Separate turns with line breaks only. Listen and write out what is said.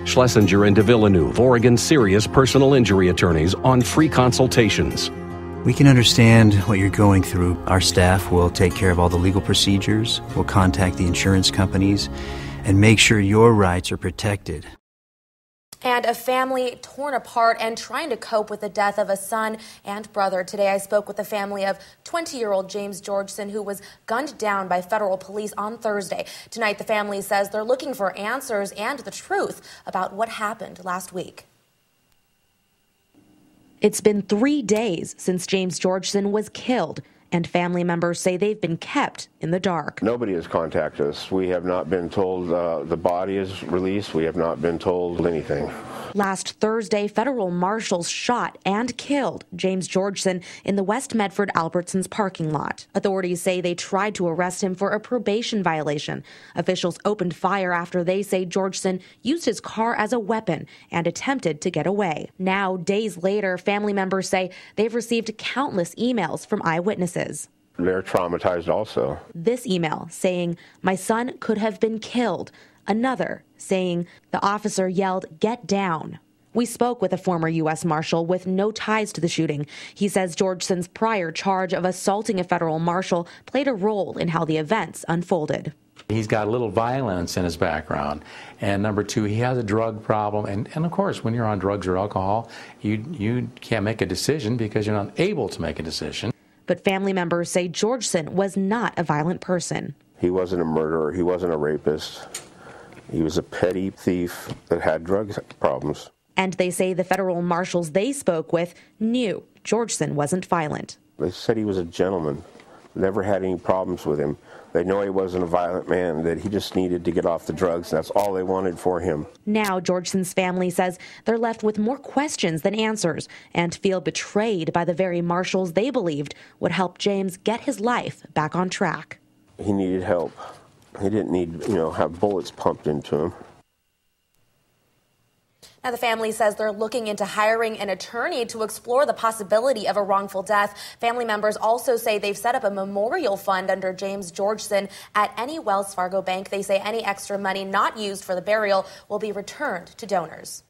Schlesinger and de Villeneuve, Oregon serious personal injury attorneys on free consultations.
We can understand what you're going through. Our staff will take care of all the legal procedures. We'll contact the insurance companies and make sure your rights are protected.
And a family torn apart and trying to cope with the death of a son and brother. Today I spoke with the family of 20-year-old James Georgeson, who was gunned down by federal police on Thursday. Tonight the family says they're looking for answers and the truth about what happened last week. It's been 3 days since James Georgeson was killed, and family members say they've been kept in the dark.
Nobody has contacted us. We have not been told the body is released. We have not been told anything.
Last Thursday, federal marshals shot and killed James Georgeson in the West Medford Albertsons parking lot. Authorities say they tried to arrest him for a probation violation. Officials opened fire after they say Georgeson used his car as a weapon and attempted to get away. Now, days later, family members say they've received countless emails from eyewitnesses.
They're traumatized also.
This email saying, "My son could have been killed." Another saying, "The officer yelled, 'Get down.'" We spoke with a former U.S. Marshal with no ties to the shooting. He says Georgeson's prior charge of assaulting a federal marshal played a role in how the events unfolded.
He's got a little violence in his background. And number two, he has a drug problem. And of course, when you're on drugs or alcohol, you can't make a decision because you're not able to make a decision.
But family members say Georgeson was not a violent person.
He wasn't a murderer. He wasn't a rapist. He was a petty thief that had drug problems.
And they say the federal marshals they spoke with knew Georgeson wasn't violent.
They said he was a gentleman, never had any problems with him. They know he wasn't a violent man, that he just needed to get off the drugs. That's all they wanted for him.
Now, Georgeson's family says they're left with more questions than answers and feel betrayed by the very marshals they believed would help James get his life back on track.
He needed help. He didn't need, have bullets pumped into him.
Now, the family says they're looking into hiring an attorney to explore the possibility of a wrongful death. Family members also say they've set up a memorial fund under James Georgeson at any Wells Fargo bank. They say any extra money not used for the burial will be returned to donors.